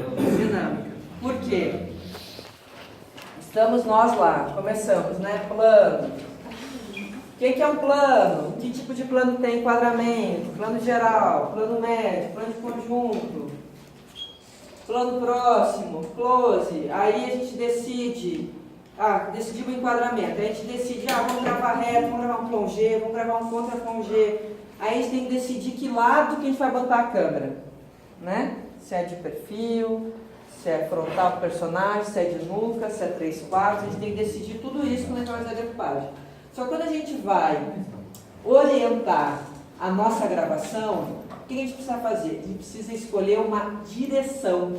Dinâmica. Por quê? Estamos nós lá, começamos, né? Plano. O que é um plano? Que tipo de plano tem? Enquadramento, plano geral, plano médio, plano de conjunto, plano próximo, close. Aí a gente decide, decidimos o enquadramento. Aí a gente decide, vamos gravar reto, vamos gravar um plongé, vamos gravar um contra-plongé. Aí a gente tem que decidir que lado que a gente vai botar a câmera, né? Se é de perfil, se é frontal para o personagem, se é de nuca, se é 3/4, a gente tem que decidir tudo isso quando a gente vai fazer a decupagem. Só que quando a gente vai orientar a nossa gravação, o que a gente precisa fazer? A gente precisa escolher uma direção.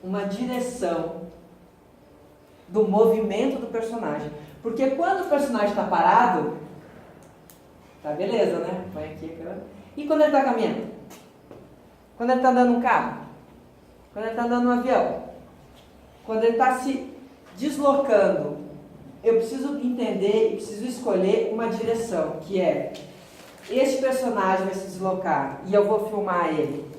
Uma direção do movimento do personagem. Porque quando o personagem está parado, tá beleza, né? Põe aqui, e quando ele está caminhando? Quando ele está andando num carro? Quando ele está andando num avião? Quando ele está se deslocando? Eu preciso entender e preciso escolher uma direção, que é, este personagem vai se deslocar e eu vou filmar ele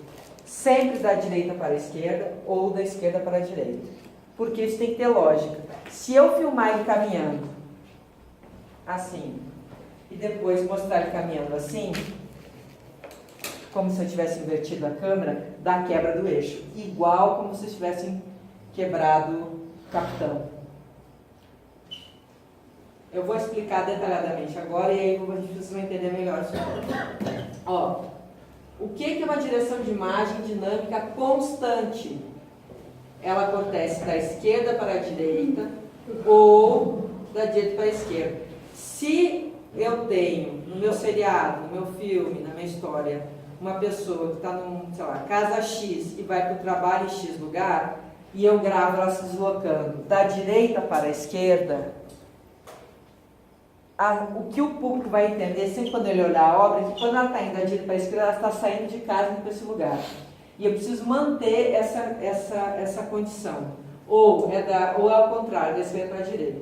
sempre da direita para a esquerda ou da esquerda para a direita. Porque isso tem que ter lógica. Se eu filmar ele caminhando assim e depois mostrar ele caminhando assim, como se eu tivesse invertido a câmera, dá quebra do eixo. Igual como se tivessem quebrado o capitão. Eu vou explicar detalhadamente agora e aí vocês vão entender melhor isso. Ó, o que é uma direção de imagem dinâmica constante? Ela acontece da esquerda para a direita ou da direita para a esquerda. Se eu tenho no meu seriado, no meu filme, na minha história, uma pessoa que está num, sei lá, casa X e vai para o trabalho em X lugar e eu gravo ela se deslocando da direita para a esquerda, o que o público vai entender sempre quando ele olhar a obra é que quando ela está indo da direita para a esquerda, ela está saindo de casa indo para esse lugar. E eu preciso manter essa condição. Ou ao contrário, da esquerda para a direita.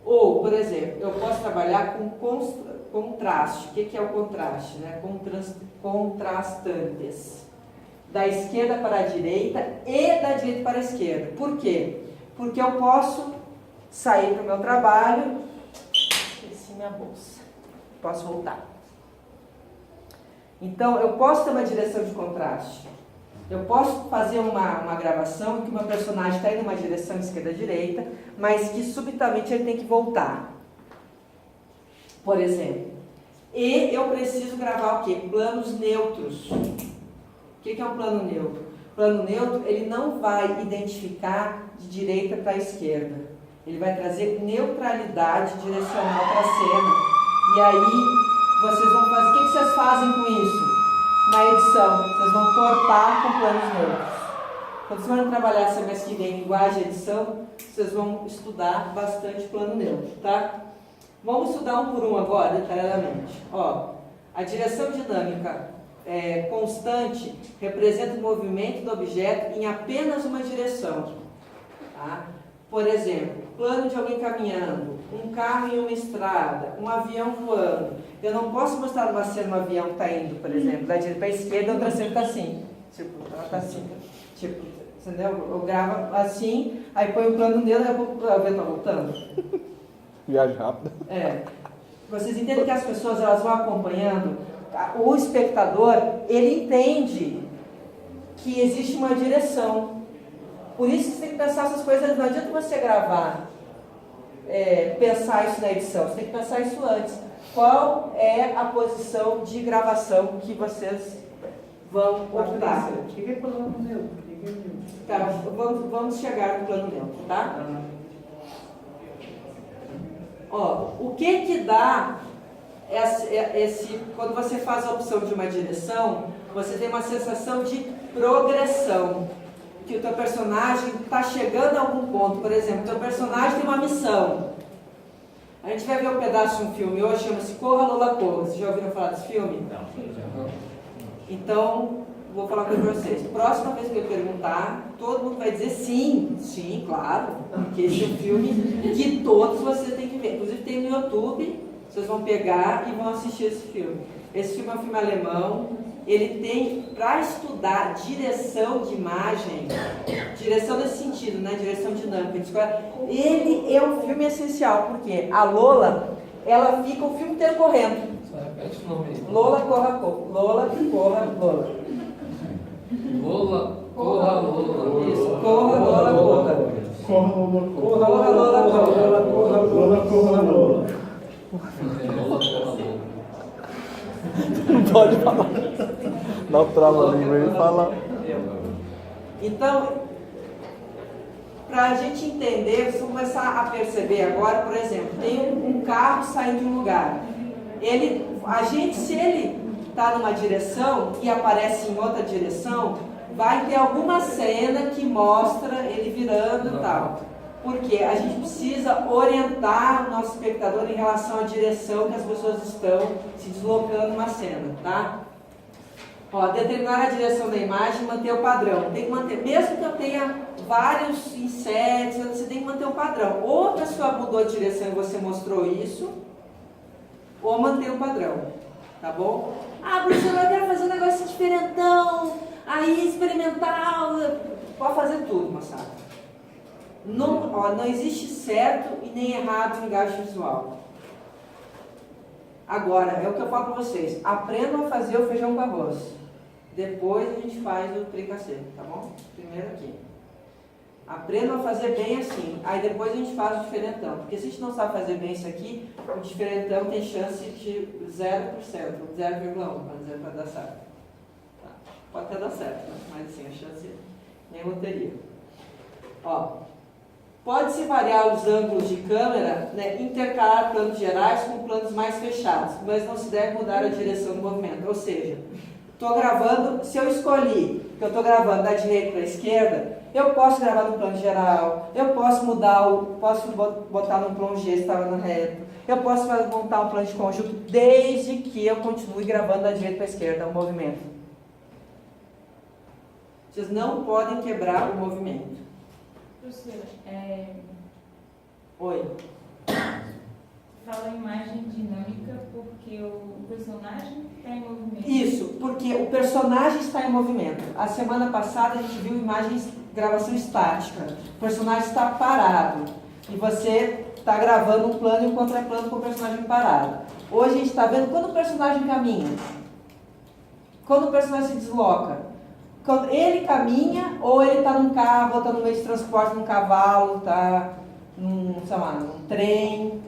Ou, por exemplo, eu posso trabalhar com contraste. O que é o contraste? Né? Contrastantes. Da esquerda para a direita e da direita para a esquerda. Por quê? Porque eu posso sair para o meu trabalho, esqueci minha bolsa, posso voltar. Então, eu posso ter uma direção de contraste. Eu posso fazer uma gravação em que uma personagem está indo numa direção esquerda-direita, mas que subitamente ele tem que voltar. Por exemplo. E eu preciso gravar o quê? Planos neutros. O que é um plano neutro? Plano neutro, ele não vai identificar de direita para a esquerda. Ele vai trazer neutralidade direcional para a cena. E aí, vocês vão fazer... O que vocês fazem com isso? Na edição, vocês vão cortar com planos neutros. Quando vocês vão trabalhar semestre que vem em linguagem de edição, vocês vão estudar bastante plano neutro, tá? Vamos estudar um por um agora, detalhadamente. Ó, a direção dinâmica constante representa o movimento do objeto em apenas uma direção. Tá? Por exemplo, plano de alguém caminhando, um carro em uma estrada, um avião voando. Eu não posso mostrar uma cena um avião que está indo, por exemplo, da direita para a esquerda, outra cena está assim. Tipo, ela está assim. Tipo, entendeu? Eu gravo assim, aí põe o plano dele, aí o avião está voltando. Viagem rápida. Vocês entendem que as pessoas elas vão acompanhando, o espectador, ele entende que existe uma direção. Por isso que você tem que pensar essas coisas, não adianta você gravar, pensar isso na edição, você tem que pensar isso antes. Qual é a posição de gravação que vocês vão optar? O que é plano neutro? Tá, vamos chegar no plano neutro, tá? Ó, o que dá quando você faz a opção de uma direção, você tem uma sensação de progressão, que o teu personagem está chegando a algum ponto. Por exemplo, o teu personagem tem uma missão. A gente vai ver um pedaço de um filme hoje, chama-se Corra Lola Corra. Vocês já ouviram falar desse filme? Não. Então, vou falar para vocês. Próxima vez que eu perguntar, todo mundo vai dizer sim. Sim, claro. Porque esse é um filme que todos vocês têm que ver. Inclusive tem no YouTube, vocês vão pegar e vão assistir esse filme. Esse filme é um filme alemão. ele tem, para estudar direção de imagem, direção nesse sentido, né? Direção dinâmica, ele é um filme essencial, porque a Lola, ela fica o filme inteiro correndo. Repete o nome aí. Lola, corra, Lola, corra, Lola. Lola, corra, Lola. Isso, corra, Lola, corra. Corra, Lola, corra. Corra, Lola, corra. Lola, corra, Lola. Não pode falar. Não trava a língua e fala. Então, para a gente entender, vamos começar a perceber agora, por exemplo, tem um carro saindo de um lugar. Se ele está numa direção e aparece em outra direção, vai ter alguma cena que mostra ele virando e tal. Porque a gente precisa orientar o nosso espectador em relação à direção que as pessoas estão se deslocando numa cena, tá? Ó, determinar a direção da imagem e manter o padrão. Tem que manter, mesmo que eu tenha vários insets, você tem que manter o padrão. Ou a pessoa mudou de direção e você mostrou isso, ou manter o padrão, tá bom? Ah, professor, eu quero fazer um negócio diferentão, aí experimental, pode fazer tudo, moçada. Não existe certo e nem errado em linguagem visual. Agora, é o que eu falo para vocês, aprendam a fazer o feijão com arroz. Depois a gente faz o tricassê, tá bom? Primeiro aqui. Aprendam a fazer bem assim, aí depois a gente faz o diferentão. Porque se a gente não sabe fazer bem isso aqui, o diferentão tem chance de 0%, 0,1% para dar certo. Tá? Pode até dar certo, né? Mas assim, a chance nem loteria. Ó, pode-se variar os ângulos de câmera, né, intercalar planos gerais com planos mais fechados, mas não se deve mudar a direção do movimento. Ou seja, estou gravando, se eu escolhi que eu estou gravando da direita para a esquerda, eu posso gravar no plano geral, eu posso posso botar no plongé se estava no reto, eu posso montar um plano de conjunto, desde que eu continue gravando da direita para a esquerda o movimento. Vocês não podem quebrar o movimento. Professora, Oi. fala imagem dinâmica porque o personagem está em movimento. Isso, porque o personagem está em movimento. A semana passada a gente viu gravação estática. O personagem está parado e você está gravando um plano e um contraplano com o personagem parado. Hoje a gente está vendo quando o personagem caminha, quando o personagem se desloca. Quando ele caminha, ou ele está num carro, ou está no meio de transporte, num cavalo, está num trem.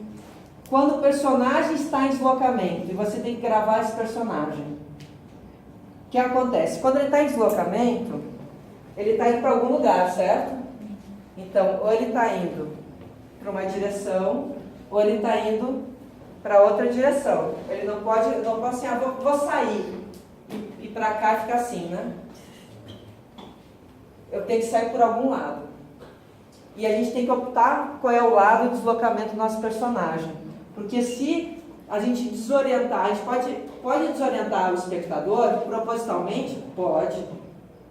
Quando o personagem está em deslocamento e você tem que gravar esse personagem, o que acontece? Quando ele está em deslocamento, ele está indo para algum lugar, certo? Então, ou ele está indo para uma direção, ou ele está indo para outra direção. Ele não pode assim, vou sair e para cá ficar assim, né? Eu tenho que sair por algum lado. E a gente tem que optar qual é o lado de deslocamento do nosso personagem. Porque se a gente desorientar, a gente pode desorientar o espectador propositalmente? Pode.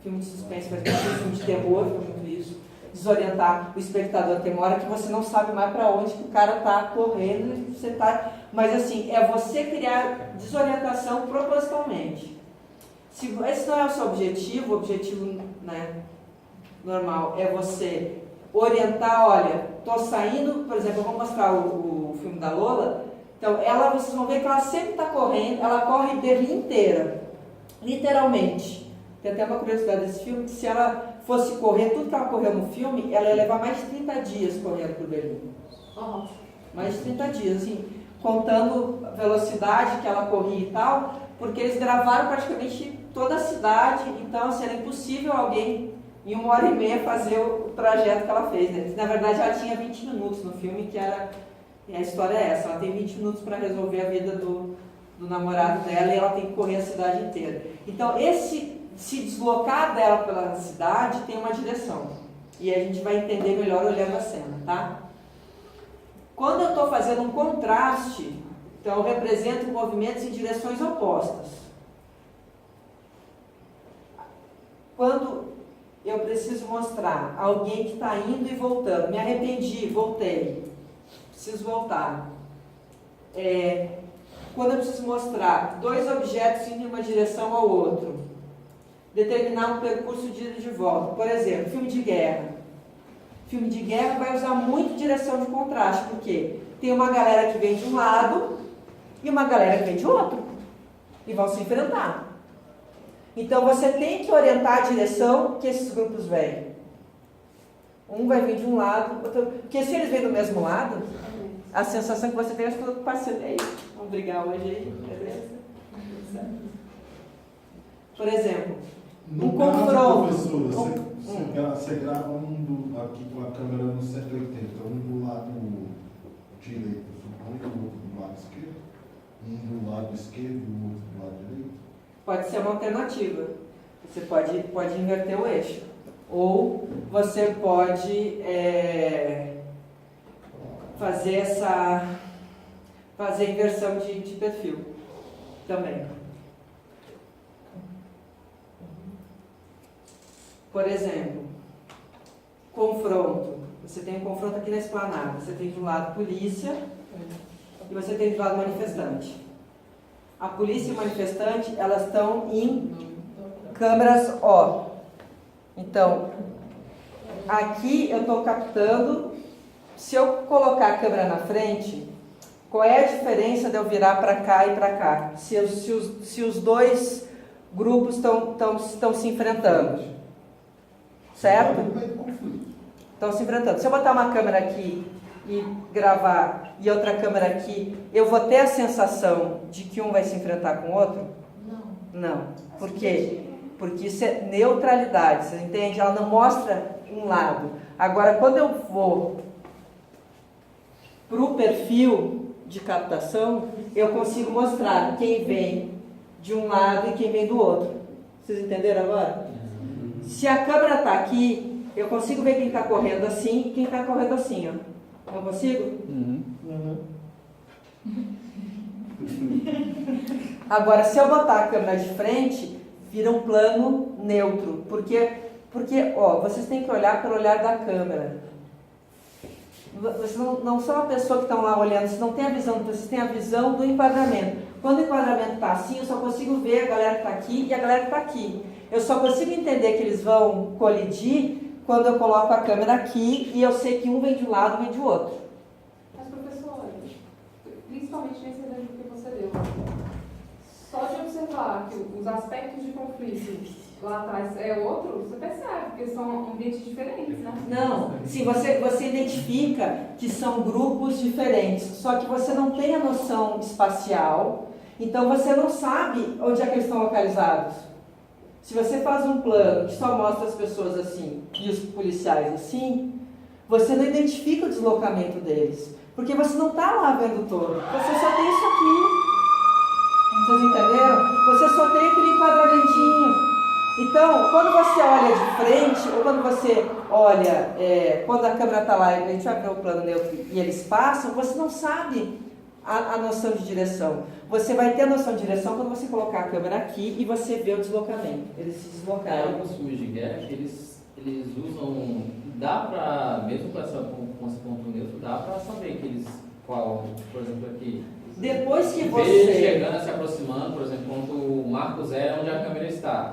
Filme de suspense, filme de terror, muito isso. Desorientar o espectador. Tem uma hora que você não sabe mais para onde que o cara está correndo. Mas assim, é você criar desorientação propositalmente. Se esse não é o seu objetivo, o objetivo, né, normal é você orientar, olha, estou saindo, por exemplo, eu vou mostrar o filme da Lola, então vocês vão ver que ela sempre está correndo, ela corre Berlim inteira, literalmente. Tem até uma curiosidade desse filme, que se ela fosse correr, tudo que ela correu no filme, ela ia levar mais de 30 dias correndo por Berlim. Mais de 30 dias, assim, contando a velocidade que ela corria e tal, porque eles gravaram praticamente toda a cidade, então assim, era impossível alguém em 1h30 fazer o trajeto que ela fez, né? Na verdade, ela tinha 20 minutos no filme, a história é essa, ela tem 20 minutos para resolver a vida do namorado dela e ela tem que correr a cidade inteira. Então, se deslocar dela pela cidade tem uma direção, e a gente vai entender melhor olhando a cena, tá? Quando eu estou fazendo um contraste, então eu represento movimentos em direções opostas. Quando eu preciso mostrar alguém que está indo e voltando, me arrependi, voltei, preciso voltar. quando eu preciso mostrar dois objetos indo em uma direção ao outro, determinar um percurso de ida e de volta. Por exemplo, filme de guerra. Filme de guerra vai usar muito direção de contraste, porque tem uma galera que vem de um lado e uma galera que vem de outro, e vão se enfrentar. Então você tem que orientar a direção que esses grupos vêm. Um vai vir de um lado, outro... porque se eles vêm do mesmo lado, a sensação que você tem é que tudo passeio. Vamos brigar hoje aí, beleza? Por exemplo, No um caso, confronto. professora, você grava aqui com a câmera no 180, um do lado direito, suponho, e o outro do lado esquerdo, um do lado esquerdo e o outro do lado direito. Pode ser uma alternativa. Você pode inverter o eixo. Ou você pode fazer inversão de perfil também. Por exemplo, confronto. Você tem um confronto aqui na esplanada. Você tem de um lado polícia e você tem de lado manifestante. A polícia e o manifestante, elas estão em câmeras O. Então, aqui eu estou captando. Se eu colocar a câmera na frente, qual é a diferença de eu virar para cá e para cá? Se os dois grupos estão se enfrentando. Certo? Estão se enfrentando. Se eu botar uma câmera aqui e gravar e outra câmera aqui, eu vou ter a sensação de que um vai se enfrentar com o outro? Não. Por quê? Porque isso é neutralidade, você entende? Ela não mostra um lado. Agora, quando eu vou para o perfil de captação, eu consigo mostrar quem vem de um lado e quem vem do outro. Vocês entenderam agora? Se a câmera está aqui, eu consigo ver quem está correndo assim e quem está correndo assim, ó. Não consigo? Agora, se eu botar a câmera de frente, vira um plano neutro. Porque vocês têm que olhar pelo olhar da câmera. Vocês não são a pessoa que estão lá olhando, vocês não têm a visão, vocês têm a visão do enquadramento. Quando o enquadramento está assim, eu só consigo ver a galera que está aqui e a galera que está aqui. Eu só consigo entender que eles vão colidir quando eu coloco a câmera aqui e eu sei que um vem de um lado e vem de outro. Mas, professor, principalmente nesse exemplo que você deu, só de observar que os aspectos de conflito lá atrás é outro, você percebe, porque são ambientes diferentes, né? Não, sim, você identifica que são grupos diferentes, só que você não tem a noção espacial, então você não sabe onde é que eles estão localizados. Se você faz um plano que só mostra as pessoas assim e os policiais assim, você não identifica o deslocamento deles, porque você não está lá vendo todo, você só tem isso aqui. Vocês entenderam? Você só tem aquele enquadramentinho. Então, quando você olha de frente, ou quando você olha, quando a câmera está lá e a gente vai ver o plano neutro e eles passam, você não sabe a noção de direção. Você vai ter a noção de direção quando você colocar a câmera aqui e você vê o deslocamento. Eles se deslocaram. Alguns filmes de guerra, eles usam, dá para, mesmo com esse ponto neutro, dá para saber que eles, por exemplo, aqui. Depois que Veja você... chegando, se aproximando, por exemplo, quando o marco zero é onde a câmera está.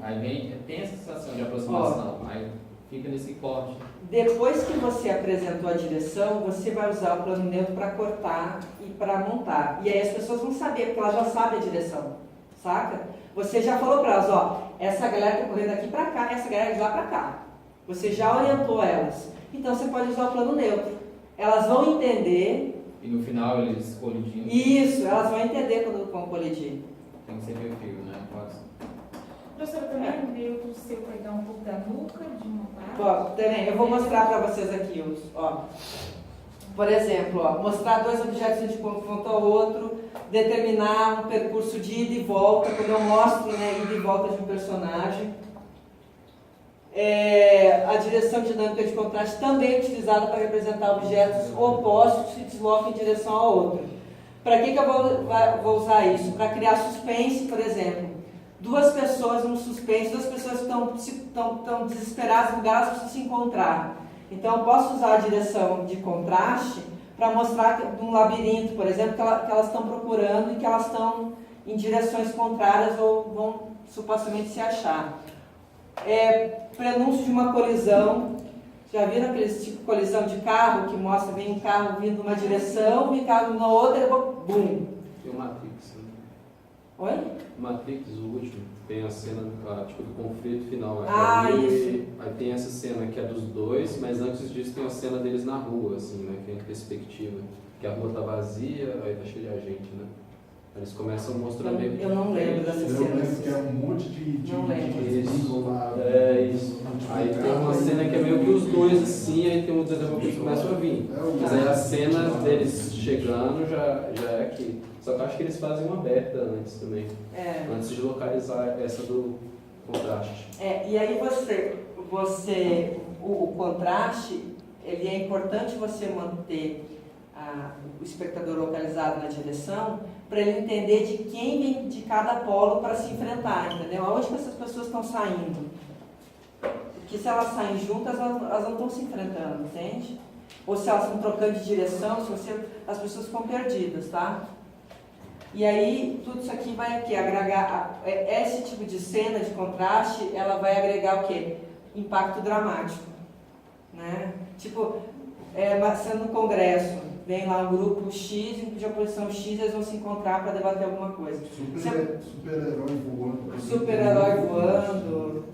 Aí vem, tem essa sensação de aproximação. Aí fica nesse corte. Depois que você apresentou a direção, você vai usar o plano neutro para cortar e para montar. E aí as pessoas vão saber, porque elas já sabem a direção, saca? Você já falou para elas, ó, essa galera está correndo aqui para cá, essa galera de lá para cá. Você já orientou elas. Então você pode usar o plano neutro. Elas vão entender... E no final eles colidindo. Isso, elas vão entender quando vão colidir. Tem que ser perfil, né? Pode ser. Professora, também o neutro seu pegar um pouco da nuca de uma parte? Ó, também, eu vou mostrar para vocês aqui os, ó. Por exemplo, ó, mostrar dois objetos de confronto ao outro, determinar um percurso de ida e volta, quando eu mostro, né, ida e volta de um personagem. A direção dinâmica de contraste também é utilizada para representar objetos opostos que se deslocam em direção ao outro. Para que eu vou usar isso? Para criar suspense, por exemplo. Duas pessoas no suspense, duas pessoas que estão desesperadas no lugar, elas precisam se encontrar. Então, eu posso usar a direção de contraste para mostrar um labirinto, por exemplo, que elas estão procurando e que elas estão em direções contrárias ou vão supostamente se achar. Prenúncio de uma colisão. Já viram aqueles tipo de colisão de carro que mostra, vem um carro vindo numa direção, vem um carro na outra e bum. Tem o Matrix, né? Oi? Matrix, o último, tem a cena tipo, do conflito final. Isso. Aí tem essa cena que é dos dois, mas antes disso tem a cena deles na rua, assim, né? Que é em perspectiva. Que a rua tá vazia, aí tá cheio de gente, né? Eles começam mostrando meio que... Eu não lembro dessa Eu cena. lembro que é um monte de Não lembro. símbolo lá. Isso. Aí tem uma cena que é meio que os dois assim, aí tem um desenvolvimento que começa a vir. Mas aí a cena deles chegando já é aqui. Só que eu acho que eles fazem uma aberta antes também. Antes de localizar essa do contraste. E aí o contraste, ele é importante você manter o espectador localizado na direção para ele entender de quem vem de cada polo para se enfrentar, entendeu? Aonde que essas pessoas estão saindo? Porque se elas saem juntas, elas não estão se enfrentando, entende? Ou se elas estão trocando de direção, as pessoas ficam perdidas, tá? E aí, tudo isso aqui vai agregar, esse tipo de cena de contraste, ela vai agregar o quê? Impacto dramático, né? Tipo, sendo um congresso, vem lá um grupo X, de oposição X, eles vão se encontrar para debater alguma coisa. Super-herói voando. Super-herói voando,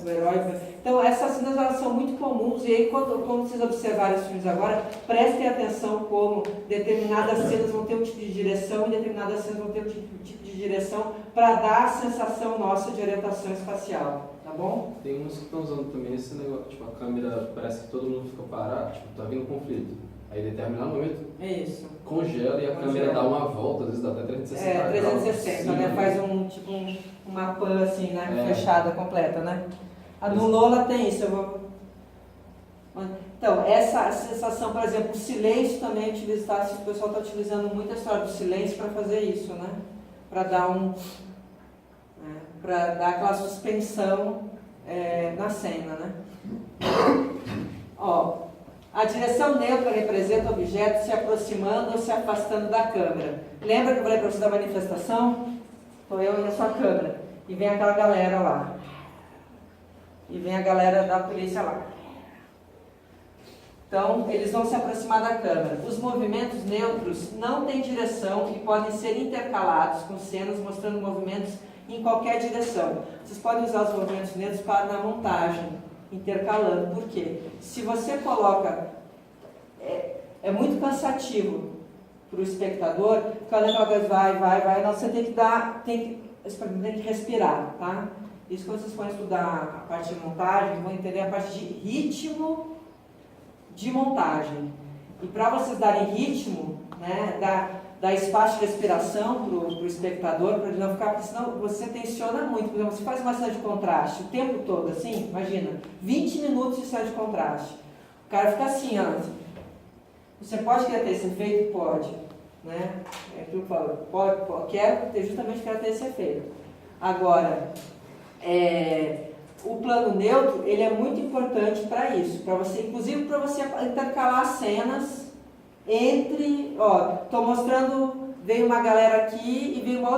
herói voando. Então, essas cenas elas são muito comuns, e aí quando vocês observarem os filmes agora, prestem atenção como determinadas cenas vão ter um tipo de direção e determinadas cenas vão ter um tipo de direção para dar a sensação nossa de orientação espacial, tá bom? Tem uns que estão usando também esse negócio, tipo, a câmera parece que todo mundo fica parado, tipo, tá vindo conflito. Aí, em determinado momento, congela e a câmera dá uma volta, às vezes dá até 360 graus. 360, né? Faz uma pan assim, né? Fechada, completa, né? No Lola tem isso. Então, essa sensação, por exemplo, o silêncio também é utilizado, o pessoal está utilizando muito a história do silêncio para fazer isso, né? Para dar para dar aquela suspensão na cena, né? A direção neutra representa objetos se aproximando ou se afastando da câmera. Lembra que eu falei para você da manifestação? Estou eu e a sua câmera. E vem aquela galera lá. E vem a galera da polícia lá. Então, eles vão se aproximar da câmera. Os movimentos neutros não têm direção e podem ser intercalados com cenas mostrando movimentos em qualquer direção. Vocês podem usar os movimentos neutros na montagem, intercalando. Por quê? Se você coloca... É muito cansativo para o espectador, quando aquela coisa vai, não, você tem que respirar, tá? Isso quando vocês forem estudar a parte de montagem, vão entender a parte de ritmo de montagem. E para vocês darem ritmo, né, dar espaço de respiração para o espectador, para ele não ficar, porque senão você tensiona muito. Por exemplo, você faz uma cena de contraste o tempo todo, assim, imagina, 20 minutos de cena de contraste. O cara fica assim, ó. Você pode querer ter esse efeito? Pode. Né? É aquilo que eu falo, justamente quero ter esse efeito. Agora, o plano neutro, ele é muito importante para isso, para você, inclusive para você intercalar cenas entre, estou mostrando, veio uma galera aqui e veio uma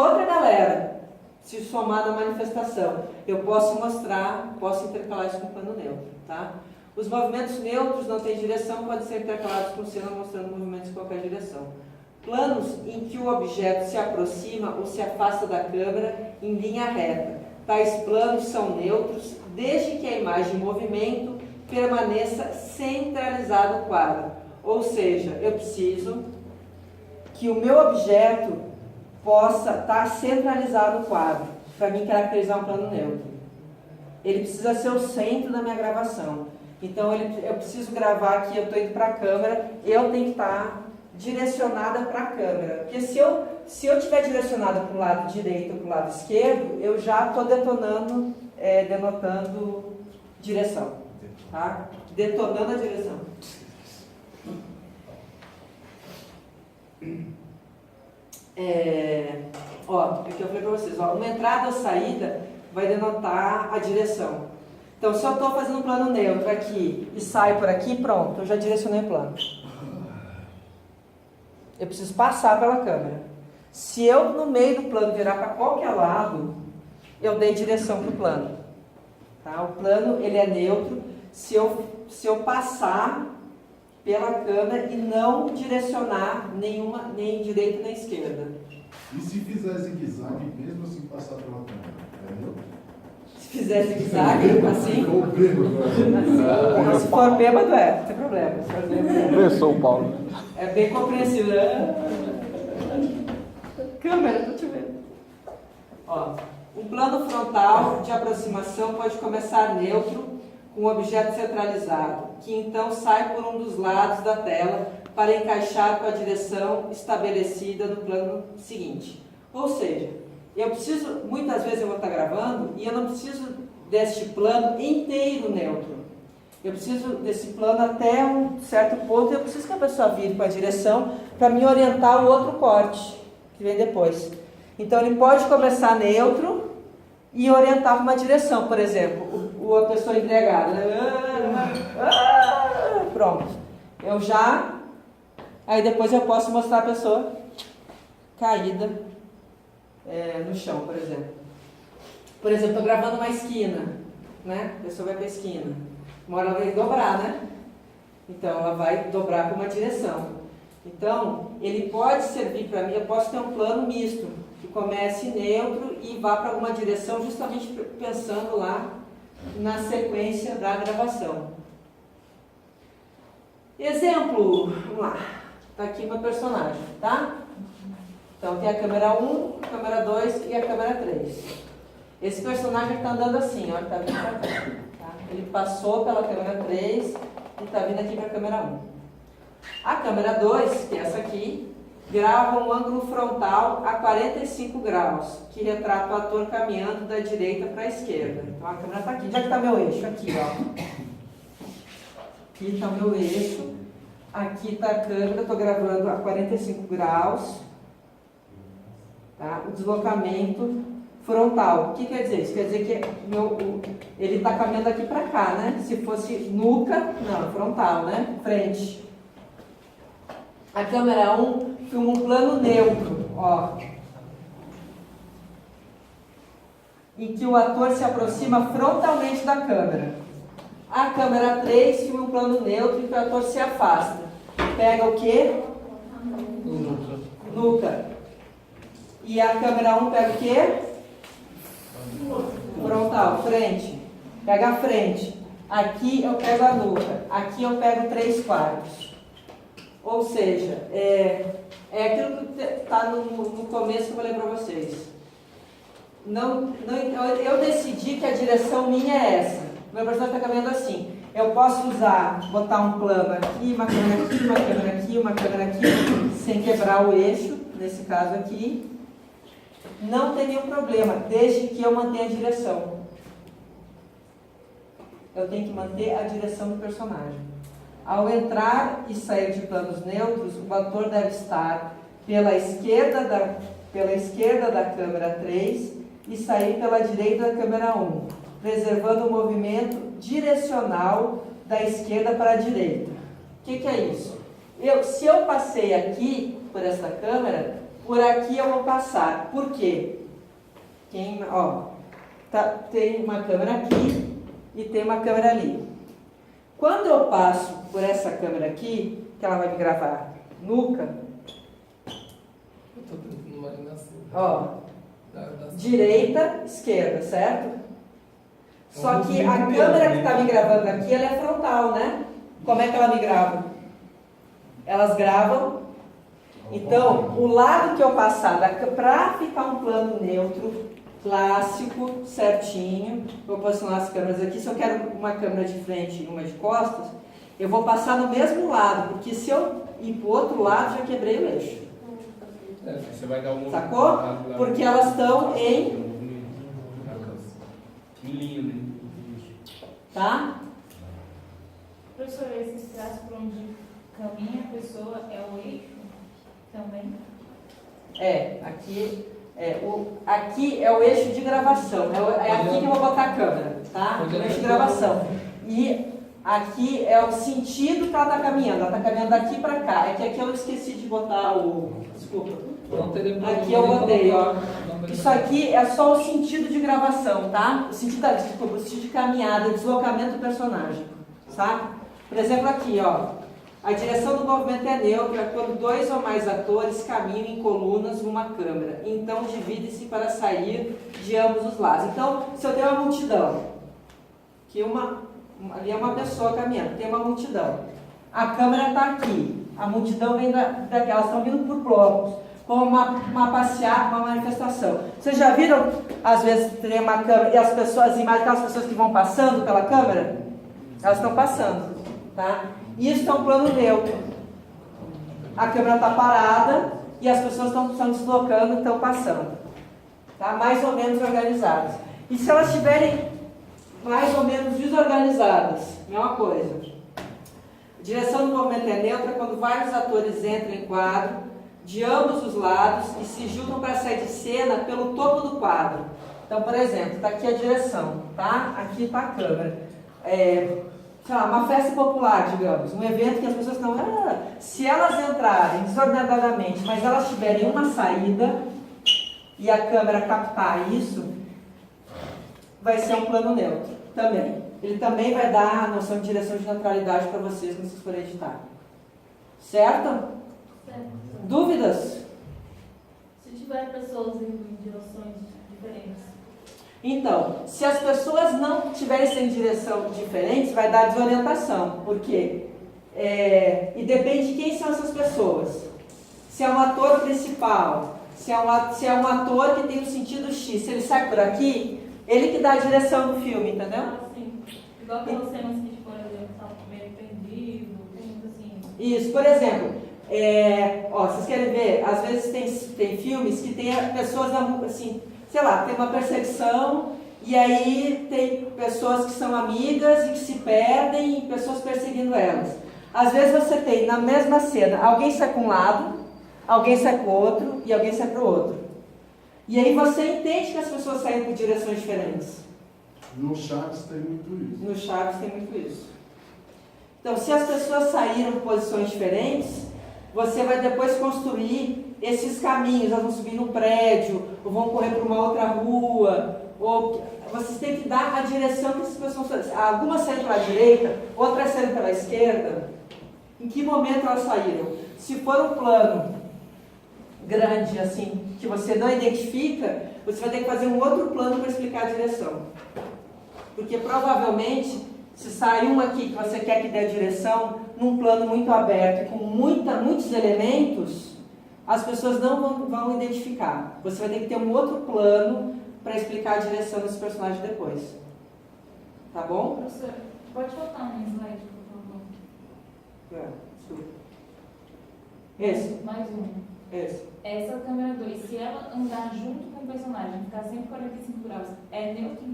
outra galera se somar na manifestação. Eu posso intercalar isso com o plano neutro, tá? Os movimentos neutros não têm direção, podem ser intercalados com cena mostrando movimentos em qualquer direção. Planos em que o objeto se aproxima ou se afasta da câmera em linha reta. Tais planos são neutros, desde que a imagem em movimento permaneça centralizada no quadro. Ou seja, eu preciso que o meu objeto possa estar centralizado no quadro, para mim caracterizar um plano neutro. Ele precisa ser o centro da minha gravação. Então, eu preciso gravar aqui, eu estou indo para a câmera, eu tenho que estar direcionada para a câmera. Porque se eu estiver direcionada para o lado direito ou para o lado esquerdo, eu já estou denotando direção. Tá? Detonando a direção. Aqui eu falei para vocês, uma entrada ou saída vai denotar a direção. Então, se eu estou fazendo um plano neutro aqui e saio por aqui, pronto, eu já direcionei o plano. eu preciso passar pela câmera. Se eu, no meio do plano, virar para qualquer lado, eu dei direção para o plano. Tá? O plano, ele é neutro se eu passar pela câmera e não direcionar nem direita nem esquerda. E se fizer zigue-zague, mesmo assim passar pela câmera? É neutro? Se fizer zigue-zague, assim, Ou bêbado, se for bêbado, não tem problema. Se for bêbado, Começou o Paulo. é bem compreensível. Câmera, tô te vendo. Ó, um plano frontal de aproximação pode começar neutro com um objeto centralizado, que então sai por um dos lados da tela para encaixar com a direção estabelecida no plano seguinte. Ou seja, eu preciso, muitas vezes eu vou estar gravando e eu não preciso deste plano inteiro neutro. Eu preciso desse plano até um certo ponto e eu preciso que a pessoa vire com a direção para me orientar o outro corte que vem depois. Então ele pode começar neutro e orientar para uma direção, por exemplo, a pessoa embriagada, né? Pronto. Aí depois eu posso mostrar a pessoa caída no chão, por exemplo. Por exemplo, estou gravando uma esquina, né? A pessoa vai para a esquina. Uma hora ela vai dobrar, né? Então ela vai dobrar para uma direção. Então, ele pode servir para mim, eu posso ter um plano misto, que comece neutro e vá para alguma direção, justamente pensando lá na sequência da gravação. Exemplo, vamos lá, está aqui meu personagem, tá? Então tem a câmera 1, a câmera 2 e a câmera 3. Esse personagem está andando assim, ó, ele está vindo para cá. Tá? Ele passou pela câmera 3 e está vindo aqui para a câmera 1. A câmera 2, que é essa aqui, grava um ângulo frontal a 45 graus, que retrata o ator caminhando da direita para a esquerda. Então a câmera está aqui. Onde é que está meu eixo? Aqui, ó. Aqui está o meu eixo. Aqui está a câmera, estou gravando a 45 graus. Tá? O deslocamento frontal. O que quer dizer? Isso quer dizer que ele está caminhando aqui para cá, né? Se fosse nuca, não, frontal, né? Frente. A câmera 1 filma um plano neutro, ó, em que o ator se aproxima frontalmente da câmera. A câmera 3 filma um plano neutro em que o ator se afasta. Pega o quê? Nuca. E a câmera 1 pega o quê? Frontal, frente. Pega a frente. Aqui eu pego a nuca. Aqui eu pego 3/4. Ou seja, é aquilo que está no começo que eu falei para vocês. Eu decidi que a direção minha é essa. Meu personagem está caminhando assim. Eu posso botar um plano aqui, uma câmera aqui, uma câmera aqui, uma câmera aqui, sem quebrar o eixo, nesse caso aqui. Não tem nenhum problema, desde que eu mantenha a direção. Eu tenho que manter a direção do personagem. Ao entrar e sair de planos neutros, o ator deve estar pela esquerda da câmera 3 e sair pela direita da câmera 1, preservando o movimento direcional da esquerda para a direita. O que é isso? Se eu passei aqui por essa câmera, por aqui eu vou passar. Por quê? Tem uma câmera aqui e tem uma câmera ali. Quando eu passo por essa câmera aqui, que ela vai me gravar nuca, ó, direita, esquerda, certo? Só que a câmera que está me gravando aqui, ela é frontal, né? Como é que ela me grava? Elas gravam. Então, o lado que eu passar, para ficar um plano neutro, clássico, certinho, vou posicionar as câmeras aqui. Se eu quero uma câmera de frente e uma de costas, eu vou passar no mesmo lado, porque se eu ir para o outro lado, já quebrei o eixo. Você vai dar um sacou? Porque elas estão em linha, né? Tá? Professor, esses traços por onde caminha a pessoa é o eixo também? Aqui é o eixo de gravação. É aqui que eu vou botar a câmera, tá? O eixo de gravação. E Aqui é o sentido que ela está caminhando. Ela está caminhando daqui para cá. É que aqui eu esqueci de botar o... Desculpa. Não teria problema. Aqui eu botei, ó. Não teria Isso aqui é só o sentido de gravação, tá? O sentido, desculpa, o sentido de caminhada, deslocamento do personagem, tá? Por exemplo, aqui, ó. A direção do movimento é neutra quando 2 ou mais atores caminham em colunas numa câmera. Então, divide-se para sair de ambos os lados. Então, se eu tenho uma multidão, que ali é uma pessoa caminhando, tem uma multidão. A câmera está aqui. A multidão vem daqui, elas estão vindo por blocos, como uma passeata, uma manifestação. Vocês já viram, às vezes, tem uma câmera e as pessoas, aquelas pessoas que vão passando pela câmera? Elas estão passando, tá? Isso é um plano neutro. A câmera está parada e as pessoas estão deslocando, estão passando. Tá? Mais ou menos organizadas. E se elas estiverem mais ou menos desorganizadas, mesma coisa. A direção do movimento é neutra quando vários atores entram em quadro de ambos os lados e se juntam para sair de cena pelo topo do quadro. Então, por exemplo, está aqui a direção, tá? Aqui está a câmera. Sei lá, uma festa popular, digamos, um evento que as pessoas estão... se elas entrarem desordenadamente, mas elas tiverem uma saída e a câmera captar isso, vai ser um plano neutro também. Ele também vai dar a noção de direção de neutralidade para vocês quando vocês forem editar. Certo? Certo. Dúvidas? Se tiver pessoas em direções diferentes. Então, se as pessoas não tiverem em direção diferentes, vai dar desorientação. Por quê? E depende de quem são essas pessoas. Se é um ator principal, se é um ator que tem um sentido X, se ele sai por aqui, ele que dá a direção do filme, entendeu? Ah, sim. Igual aquelas cenas que, por exemplo, estão meio perdido, coisas assim. Isso, por exemplo, vocês querem ver, às vezes tem filmes que tem pessoas assim, sei lá, tem uma perseguição e aí tem pessoas que são amigas e que se perdem e pessoas perseguindo elas. Às vezes você tem na mesma cena, alguém sai para um lado, alguém sai para o outro e alguém sai para o outro. E aí você entende que as pessoas saem por direções diferentes. No Chaves tem muito isso. No Chaves tem muito isso. Então, se as pessoas saíram por posições diferentes, você vai depois construir esses caminhos. Elas vão subir no prédio, ou vão correr para uma outra rua, ou vocês têm que dar a direção que essas pessoas... Algumas saíram pela direita, outras saíram pela esquerda. Em que momento elas saíram? Se for um plano grande, assim, que você não identifica, você vai ter que fazer um outro plano para explicar a direção. Porque provavelmente, se sai um aqui que você quer que dê a direção, num plano muito aberto, com muitos elementos, as pessoas não vão identificar. Você vai ter que ter um outro plano para explicar a direção desse personagem depois. Tá bom? Professor, pode voltar no slide, por favor. Desculpa. Esse? Mais um. Esse. Essa câmera 2, se ela andar junto com o personagem, ficar sempre 45 graus, é neutro?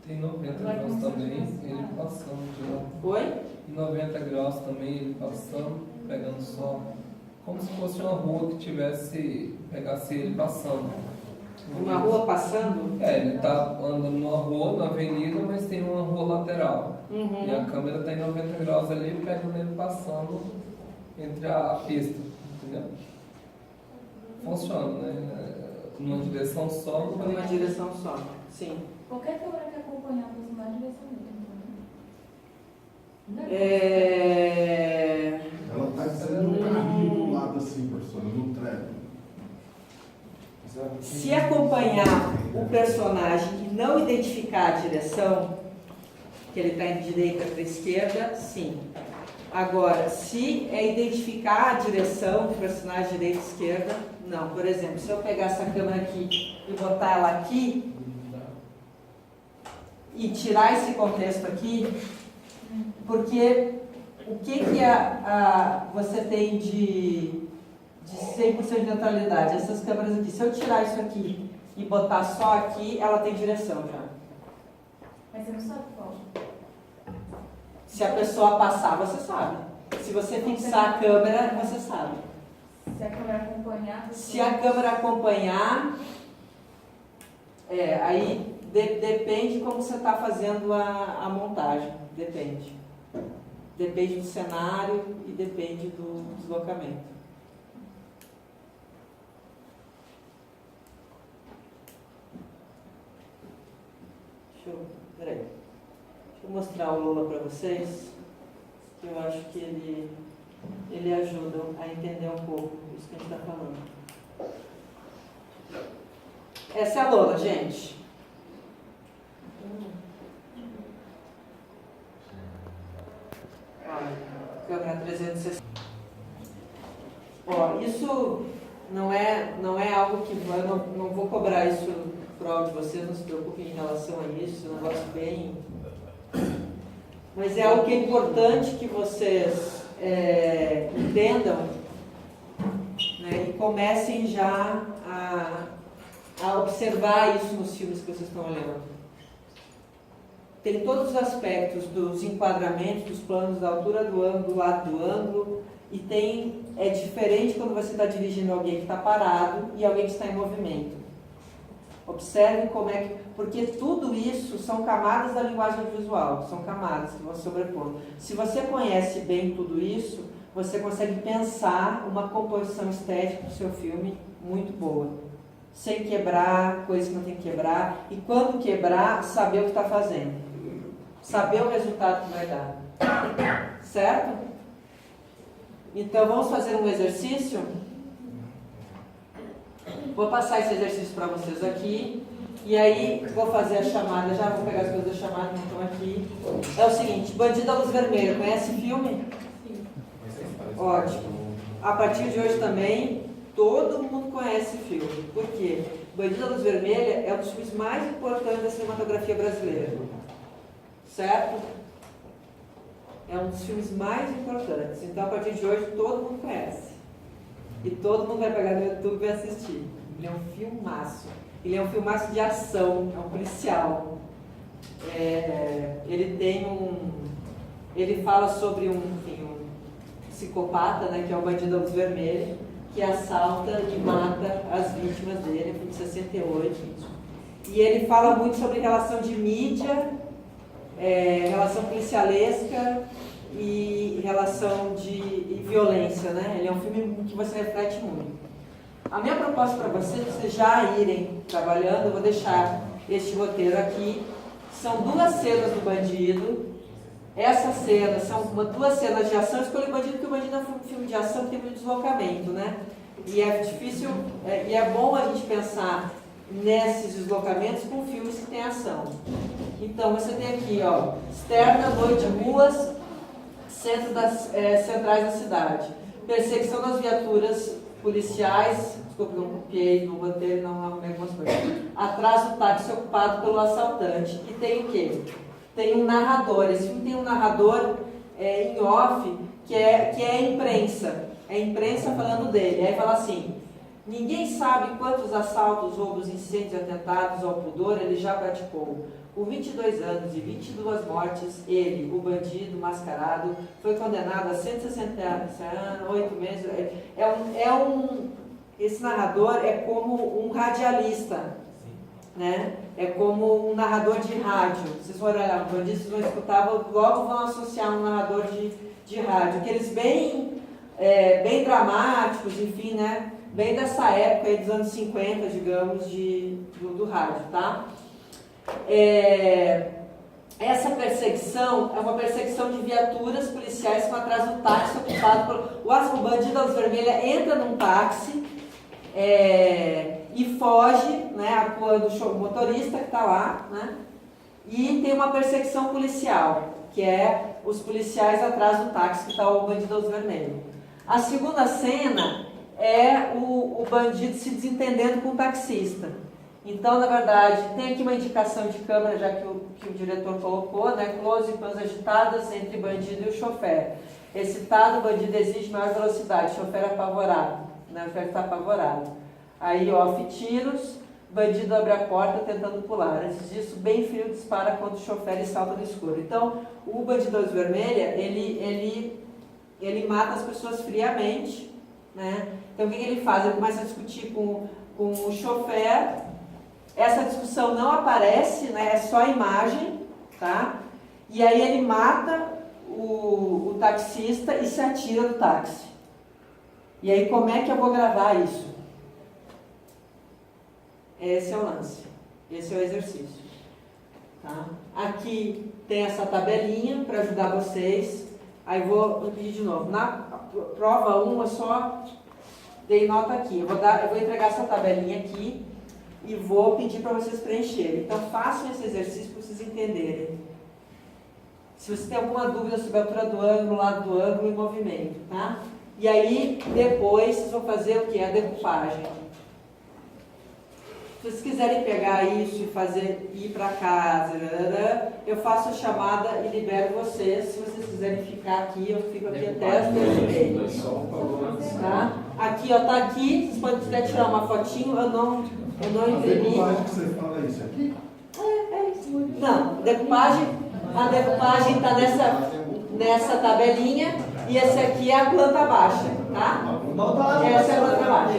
Tem 90 Vai graus começar também, a ele funcionar. passando de lá. Oi? E 90 graus também, ele passando, pegando só. Como se fosse uma rua que pegasse ele passando. Uma rua passando? Ele tá andando numa rua, na avenida, mas tem uma rua lateral. Uhum. E a câmera está em 90 graus ali, pegando ele passando entre a pista, entendeu? Funciona, né? Numa direção só, não vai... Uma direção só, sim. Qualquer câmera que acompanhar o personagem vai ser neutro. Ela está dizendo no carrinho do lado assim, professora, no trevo. Se acompanhar o personagem e não identificar a direção, que ele está de direita para esquerda, sim. Agora, se identificar a direção do personagem de direita e esquerda, não. Por exemplo, se eu pegar essa câmera aqui e botar ela aqui e tirar esse contexto aqui, porque o que você tem de 100% de neutralidade? Essas câmeras aqui, se eu tirar isso aqui e botar só aqui, ela tem direção já. Mas você não sabe qual. Se a pessoa passar, você sabe. Se você fixar a câmera, você sabe. Se a câmera acompanhar... Se a câmera acompanhar, aí Depende como você está fazendo a montagem, depende. Depende do cenário e depende do deslocamento. Peraí. Deixa eu mostrar o Lula para vocês, que eu acho que ele ajuda a entender um pouco isso que a gente está falando. Essa é a Lola, gente. Olha, câmera 360. Ó, isso não é algo que eu não vou cobrar isso prova de vocês, não se preocupem em relação a isso, eu não gosto bem. Mas é algo que é importante que vocês entendam, né, e comecem já a observar isso nos filmes que vocês estão olhando. Tem todos os aspectos dos enquadramentos, dos planos, da altura do ângulo, do lado do ângulo, e é diferente quando você está dirigindo alguém que está parado e alguém que está em movimento. Observe como é que... Porque tudo isso são camadas da linguagem visual, são camadas que vão sobrepondo. Se você conhece bem tudo isso, você consegue pensar uma composição estética do seu filme muito boa. Sem quebrar, coisas que não tem que quebrar. E quando quebrar, saber o que está fazendo. Saber o resultado que vai dar. Certo? Então, vamos fazer um exercício? Vou passar esse exercício para vocês aqui. E aí, vou fazer a chamada. Já vou pegar as coisas da chamada que estão aqui. É o seguinte, Bandido da Luz Vermelha. Conhece o filme? Sim. Ótimo. A partir de hoje também, todo mundo conhece o filme. Por quê? Bandido da Luz Vermelha é um dos filmes mais importantes da cinematografia brasileira. Certo? É um dos filmes mais importantes. Então, a partir de hoje, todo mundo conhece. E todo mundo vai pegar no YouTube e vai assistir. Ele é um filmaço. Ele é um filmaço de ação, é um policial. Ele fala sobre um psicopata, né, que é o Bandido da Luz Vermelha, que assalta e mata as vítimas dele, é filme de 68. E ele fala muito sobre relação de mídia, relação policialesca e relação de violência, né? Ele é um filme que você reflete muito. A minha proposta para vocês já irem trabalhando, eu vou deixar este roteiro aqui. São 2 cenas do Bandido. Essas cenas são 2 cenas de ação. Eu escolhi o Bandido porque o Bandido é um filme de ação que tem muito deslocamento, né? E é difícil, e é bom a gente pensar nesses deslocamentos com filmes que têm ação. Então, você tem aqui, ó, externa, noite, ruas, centro das centrais da cidade. Perseguição das viaturas policiais, desculpa, não copiei, não botei, não arrumei algumas coisas. Atrás do táxi ocupado pelo assaltante. E tem o quê? Tem um narrador. Esse filme tem um narrador em off, que é a imprensa. É a imprensa falando dele. Aí fala assim: ninguém sabe quantos assaltos, roubos, incêndios e atentados ao pudor ele já praticou. Com 22 anos e 22 mortes, ele, o bandido mascarado, foi condenado a 160 anos, 8 meses. Esse narrador é como um radialista, né? É como um narrador de rádio. Vocês vão olhar, vocês vão escutar, logo vão associar um narrador de rádio. Aqueles bem dramáticos, enfim, né? Bem dessa época aí dos anos 50, digamos, do rádio, tá? Essa perseguição é uma perseguição de viaturas policiais que estão atrás do táxi ocupado por... O Bandido da Luz Vermelha entra num táxi e foge, né, acuando o motorista que está lá, né? E tem uma perseguição policial, que é os policiais atrás do táxi que está o Bandido da Luz Vermelha. A segunda cena é o bandido se desentendendo com o taxista. Então, na verdade, tem aqui uma indicação de câmera, já que o diretor colocou, né? Close e pãs agitadas entre bandido e o chofer. Excitado, o bandido exige maior velocidade, chofer apavorado, né? O chofer está apavorado. Aí, off, tiros, bandido abre a porta tentando pular. Antes disso, bem frio dispara contra o chofer e salta no escuro. Então, o Bandido da Luz Vermelha, ele mata as pessoas friamente, né? Então, o que ele faz? Ele começa a discutir com o chofer. essa discussão não aparece, né? É só imagem, tá? E aí ele mata o taxista e se atira do táxi. E aí como é que eu vou gravar isso? Esse é o lance, esse é o exercício. Tá? Aqui tem essa tabelinha para ajudar vocês. Aí vou pedir de novo. Na prova 1 eu só dei nota aqui. Eu vou entregar essa tabelinha aqui e vou pedir para vocês preencherem. Então façam esse exercício para vocês entenderem. Se você tem alguma dúvida sobre a altura do ângulo, lado do ângulo e movimento, tá? E aí depois vocês vão fazer o que? A decupagem. Se vocês quiserem pegar isso e ir para casa, eu faço a chamada e libero vocês. Se vocês quiserem ficar aqui, eu fico aqui até as 10h30. Tá? Aqui, ó, tá aqui. Vocês podem quiser tirar uma fotinho. Eu não imprimi. A decupagem que você fala é isso aqui? É isso. Não, a decupagem está nessa tabelinha e esse aqui é a planta baixa, tá? Essa é a planta baixa.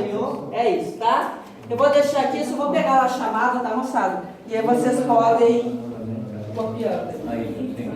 É isso, tá? Eu vou deixar aqui, só vou pegar a chamada, tá, moçada? E aí vocês podem copiar. Aí, tem